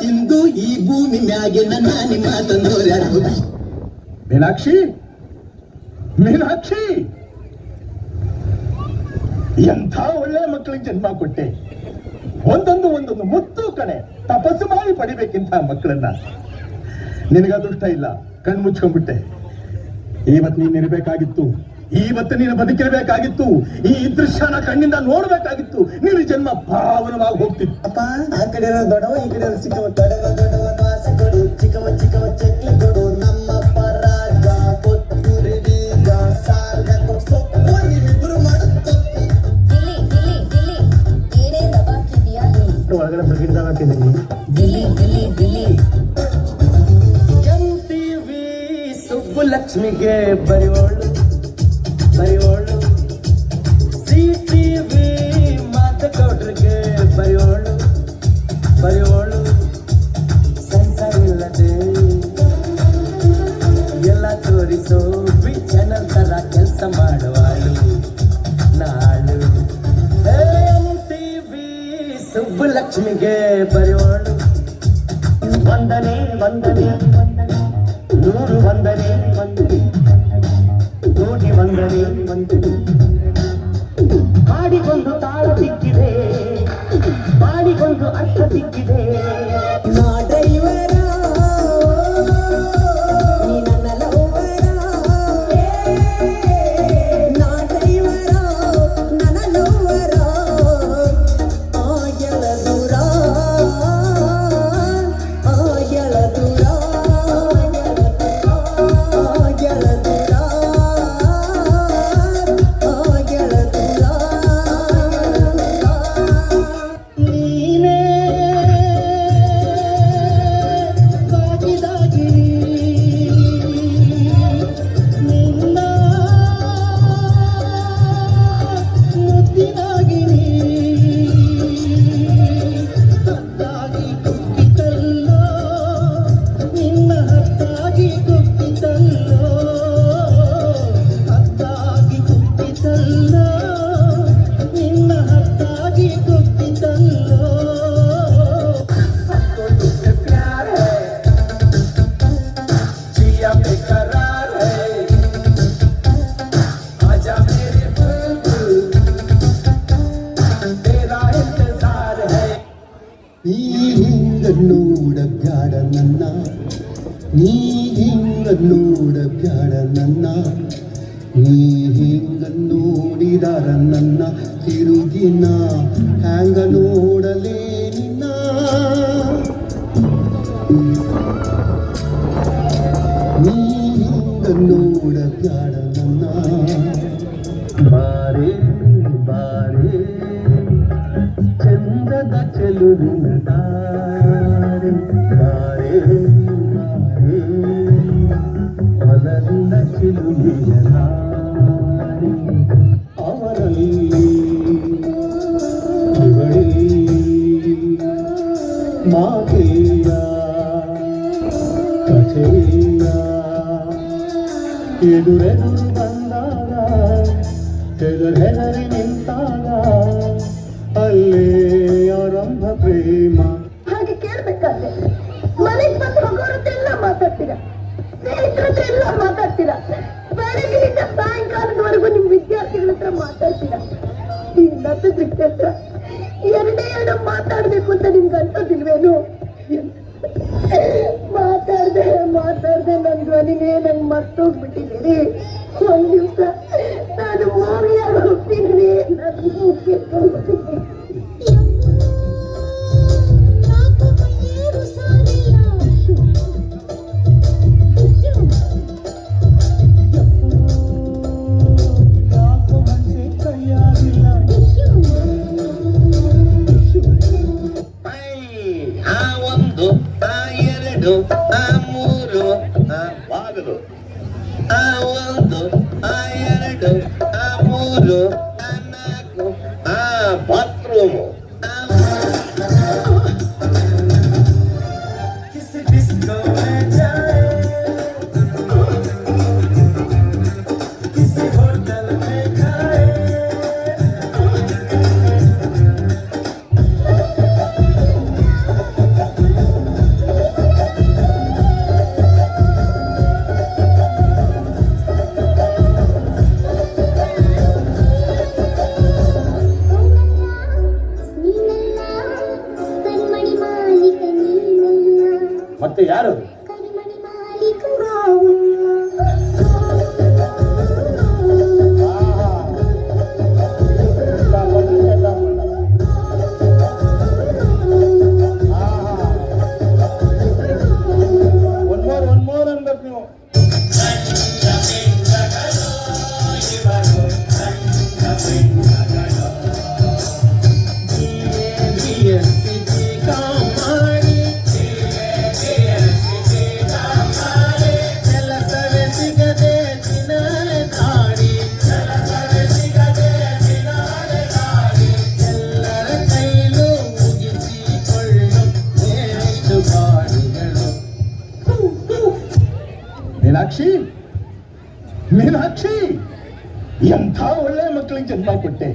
ಇಂದು ಈ ಭೂಮಿ ಮ್ಯಾಗೆ ನನ್ನ ನಿಮ್ಮ ತಂದೋರ್ಯಾರು. ಮೀನಾಕ್ಷಿ, ಮೀನಾಕ್ಷಿ, ಎಂಥ ಒಳ್ಳೆ ಮಕ್ಕಳಿಗೆ ಜನ್ಮ ಕೊಟ್ಟೆ. ಒಂದೊಂದು ಮುತ್ತು ಕಣೆ. ತಪಸ್ಸು ಮಾಡಿ ಪಡಿಬೇಕಿಂತ ಮಕ್ಕಳನ್ನ. ನಿನಗ ಅದೃಷ್ಟ ಇಲ್ಲ, ಕಣ್ಣು ಮುಚ್ಕೊಂಡ್ಬಿಟ್ಟೆ. ಇವತ್ತು ನೀನ್ ಇರ್ಬೇಕಾಗಿತ್ತು, ಇವತ್ತು ನೀನು ಬದುಕಿರ್ಬೇಕಾಗಿತ್ತು, ಈ ದೃಶ್ಯನ ಕಣ್ಣಿಂದ ನೋಡ್ಬೇಕಾಗಿತ್ತು. ನೀನು ಜನ್ಮ ಪಾವನವಾಗಿ ಹೋಗ್ತಿತ್ತು. ಅಪ್ಪ, ಆ ಕಡೆ ದೊಡ್ಡವ, ಈ ಕಡೆ ಚಿಕ್ಕವ, ದೊಡ್ಡವ ಆಸೆ ಕೊಡು, ಚಿಕ್ಕವ ಚಕ್ಲಿ ಕೊಡು, ನಮ್ಮಪ್ಪ ರಾಗ ಕೊತ್ತೂರಿ ಬೀಗ ಸಾರ್ಗ ಸೊಪ್ಪು ಇಬ್ರು ಮಾಡುತ್ತೆ. ಒಳಗಡೆ ಪ್ರಗಿಡ್ದಾಗ ಹಾಕಿದ್ದೀನಿ. ಎಂಟಿವಿ ಸುಬ್ಬುಲಕ್ಷ್ಮಿಗೆ ಬರೆಯೋಳು, ಸಿಟಿವಿ ಮಾತಗೌಡ್ರಿಗೆ ಬರೆಯೋಳು, ಸಂಸಾರಿಲ್ಲದೆ ಎಲ್ಲ ತೋರಿಸೋ ಚಾನಲ್ ತರ ಕೆಲಸ ಮಾಡುವಾಳು ನಾಳು. ಎಂಟಿವಿ ಸುಬ್ಬುಲಕ್ಷ್ಮಿಗೆ ಬರೆಯೋಳು. ವಂದನೆ ನೂರು ವಂದನೆ, ಕೋಟಿ ವಂದನೆ. ಮಾಡಿಕೊಂಡು ತಾಳ ಸಿಕ್ಕಿದೆ, ಮಾಡಿಕೊಂಡು ಅರ್ಥ ಸಿಕ್ಕಿದೆ. ನಾ ಡ್ರೈವರ, ನೀ ನನ್ನ ಲವ್ವರ, ನಾ ಡ್ರೈವರ, ನನ್ನ ಲವ್ವರ. ಆಯಳ ದೂರ, ಆಯಳ ದೂರ, ಆಯಳ ದೂರ, ಆಯಳ ದೂರ. ನೀನೇ ಬಾಗಿದಾಗಿರಿ, ನಿನ್ನ ಮುದ್ದಿನಾಗಿರಿ. ಹತ್ತಾಗಿ ಕುಕ್ಕಿತಲ್ಲೋ, ನಿನ್ನ ಹತ್ತಾಗಿ ಕುಕ್ಕಿತಲ್ಲೋ, ಹತ್ತಾಗಿ ಕುಕ್ಕಿತಲ್ಲೋ, ನಿನ್ನ ಹತ್ತಾಗಿ ಕುಕ್ಕಿತಲ್ಲೋ. तुझसे प्यार है, जिया बेकरार है, आजा मेरे बुलबुल, तेरा इंतजार है. ನೀ ಹಿಂಗ ನೋಡಬ್ಯಾಡ ನನ್ನ, ನೀ ಹಿಂಗ ನೋಡಬ್ಯಾಡ ನನ್ನ, ನೀ ಹಿಂಗ ನೋಡಿದಾರ ನನ್ನ ತಿರುಗಿನ ಹ್ಯಾಂಗ ನೋಡಲೇ ನಿನ್ನ. ನೀ ಹಿಂಗ ನೋಡಬ್ಯಾಡ ನನ್ನ. ಬಾರೆ ಬಾರೆ ಚಂದದ ಚೆಲುವಿನ ತಾರೆ, ಬಾರೆ ಬಾರೆ ಹೊಲದಿಂದ ಚೆಲುವಿನ ತಾರೆ. ಅವರಲ್ಲಿ ಇವಳಿ ಮಾತೆಯ ಕಥೆಯ ಎದುರೆದುರು ಬಂದಾಗ, ಹೆದರಿ ನಿಂತಾಗ, ಅಲ್ಲೇ ಆರಂಭ ಪ್ರೇಮ. ಹಾಗೆ ಕೇಳ್ಬೇಕಾದ್ರೆ ಮನೆಗೆ ಬಂದು ಹೋಗೋರತ್ತೆಲ್ಲ ಮಾತಾಡ್ತೀರ, ಸ್ನೇಹಿತರತ್ರ ಮಾತಾಡ್ತೀರ, ಬೆಳಗ್ಗಿನಿಂದ ಸಾಯಂಕಾಲದವರೆಗೂ ನಿಮ್ ವಿದ್ಯಾರ್ಥಿಗಳ ಹತ್ರ ಮಾತಾಡ್ತೀರ. ಈ ನತ್ತದ್ರಿಕ್ತ ಹತ್ರ ಎರಡು ಮಾತಾಡ್ಬೇಕು ಅಂತ ನಿಮ್ಗೆ ಅನ್ಸೋದಿಲ್ವೇನು? ಮಾತಾಡ್ದೆ ನನ್ ಧ್ವನಿನೇ ನಂಗೆ ಮರ್ತೋಗ್ಬಿಟ್ಟಿದ್ದೀರಿ. ಒಂದ್ ದಿವ್ಸ ನಾನು ಮೂವಿಯಾಗ ಹೋಗ್ತೀನಿ, ನನ್ನ ಹೋಗ್ತೀನಿ. ಆ ಮೂರು ಬಾಗಿಲು, ಆ ಒಂದು, ಆ ಎರಡು, ಆ ಮೂರು, ಆ ನಾಲ್ಕು, ಆ ಬಾತ್ರೂಮು. किस डिस्को में जाए ಒನ್ ಮೋರ್ ಅನ್ಬೇಕು ನೀವು. ಮೀನಾಕ್ಷಿ, ಮೀನಾಕ್ಷಿ, ಎಂಥ ಒಳ್ಳೆ ಮಕ್ಕಳಿಗೆ ಜನ್ಮ ಕೊಟ್ಟೆ.